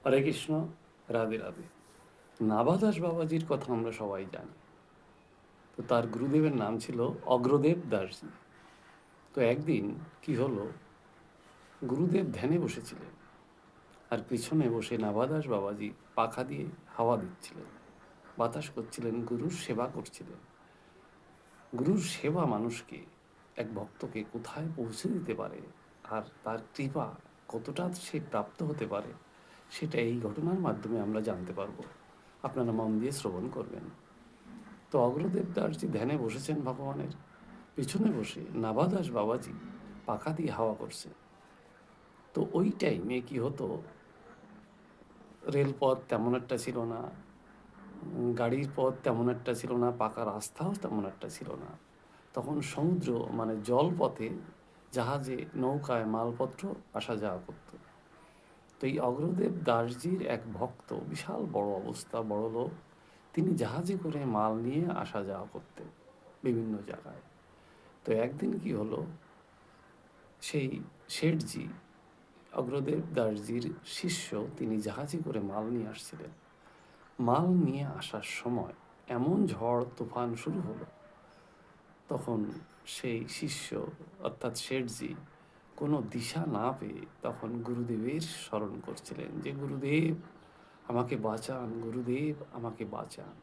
হরে কৃষ্ণ, রাধে রাধে। নাভাদাস বাবাজির কথা আমরা সবাই জানি। তো তার গুরুদেবের নাম ছিল অগ্রদেব দাসজি। তো একদিন কি হলো, গুরুদেব ধ্যানে বসেছিলেন আর পিছনে বসে নাভাদাস বাবাজি পাখা দিয়ে হাওয়া দিচ্ছিলেন, বাতাস করছিলেন, গুরুর সেবা করছিলেন। গুরুর সেবা মানুষকে, এক ভক্তকে কোথায় পৌঁছে দিতে পারে আর তার কৃপা কতটা সে প্রাপ্ত হতে পারে, সেটা এই ঘটনার মাধ্যমে আমরা জানতে পারবো। আপনারা মন দিয়ে শ্রবণ করবেন। তো অগ্রদেব দাসজি ধ্যানে বসেছেন ভগবানের, পিছনে বসে নাভাদাস বাবাজি পাখা দিয়ে হাওয়া করছে। তো ওই টাইমে কি হতো, রেলপথ তেমন একটা ছিল না, গাড়ির পথ তেমন একটা ছিল না, পাকা রাস্তাও তেমন একটা ছিল না। তখন সমুদ্র মানে জলপথে, জাহাজে, নৌকায় মালপত্র আসা যাওয়া করতো। তো এই অগ্রদেব দাসজির এক ভক্ত, বিশাল বড় অবস্থা, বড় লোক, তিনি জাহাজে করে মাল নিয়ে আসা যাওয়া করতেন বিভিন্ন জায়গায়। তো একদিন কি হলো, সেই শেঠজি, অগ্রদেব দাসজির শিষ্য, তিনি জাহাজে করে মাল নিয়ে আসছিলেন। মাল নিয়ে আসার সময় এমন ঝড় তুফান শুরু হলো, তখন সেই শিষ্য অর্থাৎ শেঠজি কোনো দিশা না পেয়ে তখন গুরুদেবের স্মরণ করছিলেন যে গুরুদেব আমাকে বাঁচান, গুরুদেব আমাকে বাঁচান।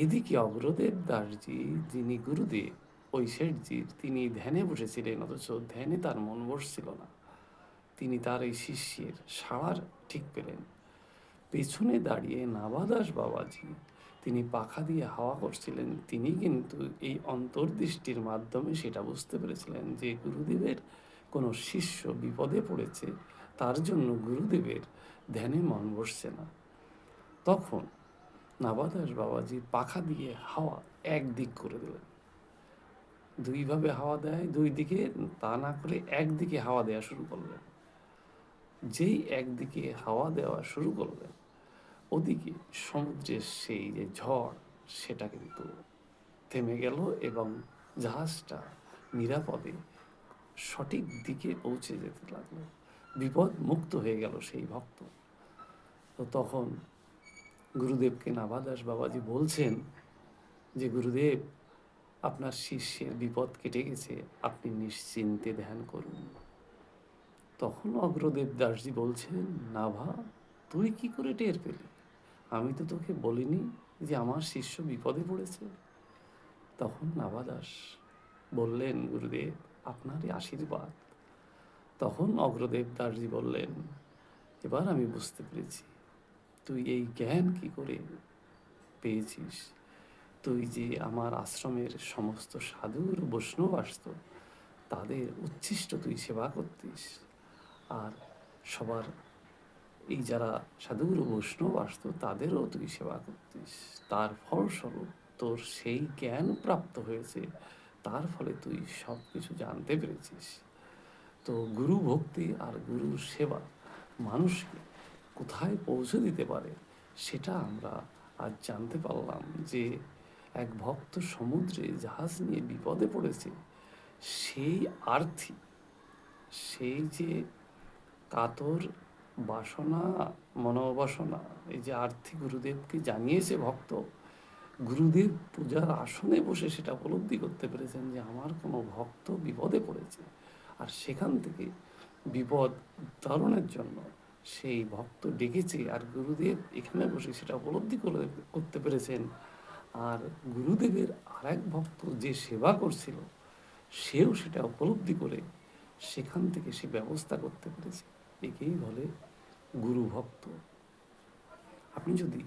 এদিকে অগ্রদেব দাসজি, যিনি গুরুদেব ওই শেঠজির, তিনি ধ্যানে বসেছিলেন, অথচ ধ্যানে তার মন বসছিল না। তিনি তার এই শিষ্যের সাড়ার ঠিক পেলেন। পেছনে দাঁড়িয়ে নাভাদাস বাবাজি, তিনি পাখা দিয়ে হাওয়া করছিলেন, তিনি কিন্তু এই অন্তর্দৃষ্টির মাধ্যমে সেটা বুঝতে পেরেছিলেন যে গুরুদেবের কোনো শিষ্য বিপদে পড়েছে, তার জন্য গুরুদেবের ধ্যানে মন বসছে না। তখন নাভাদাস বাবাজি পাখা দিয়ে হাওয়া একদিক করে দিলেন। দুইভাবে হাওয়া দেয়, দুই দিকে, তা না করে একদিকে হাওয়া দেওয়া শুরু করলেন। যেই একদিকে হাওয়া দেওয়া শুরু করলেন, ওদিকে সমুদ্রের সেই যে ঝড়, সেটা কিন্তু থেমে গেল এবং জাহাজটা নিরাপদে সঠিক দিকে পৌঁছে যেতে লাগলো। বিপদ মুক্ত হয়ে গেল সেই ভক্ত। তো তখন গুরুদেবকে নাভাদাস বাবাজি বলছেন যে গুরুদেব, আপনার শিষ্যের বিপদ কেটে গেছে, আপনি নিশ্চিন্তে ধ্যান করুন। তখন অগ্রদেব দাসজি বলছেন, নাভা, তুই কি করে টের পেলি? আমি তো তোকে বলিনি যে আমার শিষ্য বিপদে পড়েছে। তখন নাভাদাস বললেন, গুরুদেব, আপনারই আশীর্বাদ। তখন অগ্রদেব দাসজি বললেন, এবার আমি বুঝতে পেরেছি তুই এই জ্ঞান কি করে পেয়েছিস। তুই যে আমার আশ্রমের সমস্ত সাধুর বৈষ্ণব আসত, তাদের উচ্ছিষ্ট তুই সেবা করতিস, আর সবার এই যারা সাধুগুরু বৈষ্ণব আসতো তাদেরও তুই সেবা করতিস। তার ফলস্বরূপ তোর সেই জ্ঞান প্রাপ্ত হয়েছে, তার ফলে তুই সব কিছু জানতে পেরেছিস। তো গুরু ভক্তি আর গুরুর সেবা মানুষকে কোথায় পৌঁছে দিতে পারে, সেটা আমরা আজ জানতে পারলাম যে এক ভক্ত সমুদ্রে জাহাজ নিয়ে বিপদে পড়েছে, সেই আর্থি, সেই যে কাতর বাসনা, মনোবাসনা, এই যে আর্থিক গুরুদেবকে জানিয়েছে ভক্ত, গুরুদেব পূজার আসনে বসে সেটা উপলব্ধি করতে পেরেছেন যে আমার কোনো ভক্ত বিপদে পড়েছে, আর সেখান থেকে বিপদ উত্তরণের জন্য সেই ভক্ত ডেকেছে, আর গুরুদেব এখানে বসে সেটা উপলব্ধি করতে পেরেছেন। আর গুরুদেবের আর এক ভক্ত যে সেবা করছিল, সেও সেটা উপলব্ধি করে সেখান থেকে সে ব্যবস্থা করতে পেরেছে। একেই বলে গুরু ভক্ত। আপনি যদি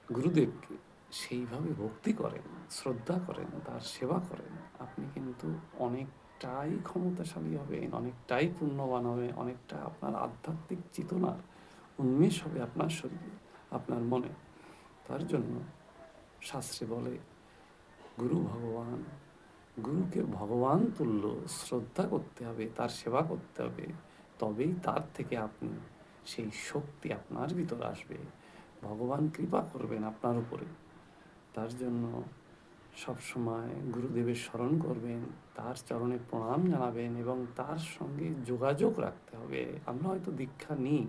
গুরুদেবকে সেইভাবে ভক্তি করেন, শ্রদ্ধা করেন, তার সেবা করেন, আপনি কিন্তু অনেকটাই ক্ষমতাশালী হবেন, অনেকটাই পুণ্যবান হবে, অনেকটা আপনার আধ্যাত্মিক চেতনার উন্মেষ হবে আপনার শরীরে, আপনার মনে। তার জন্য শাস্ত্রে বলে, গুরু ভগবান, গুরুকে ভগবান তুল্য শ্রদ্ধা করতে হবে, তার সেবা করতে হবে, তবেই তার থেকে আপনি সেই শক্তি আপনার ভিতর আসবে, ভগবান কৃপা করবেন আপনার উপরে। তার জন্য সবসময় গুরুদেবের স্মরণ করবেন, তার চরণে প্রণাম জানাবেন এবং তার সঙ্গে যোগাযোগ রাখতে হবে। আমরা হয়তো দীক্ষা নিই,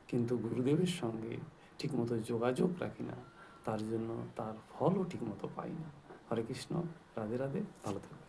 কিন্তু গুরুদেবের সঙ্গে ঠিকমতো যোগাযোগ রাখি না, তার জন্য তার ফলও ঠিকমতো পাই না। হরে কৃষ্ণ, রাধে রাধে, ভালো থাকবেন।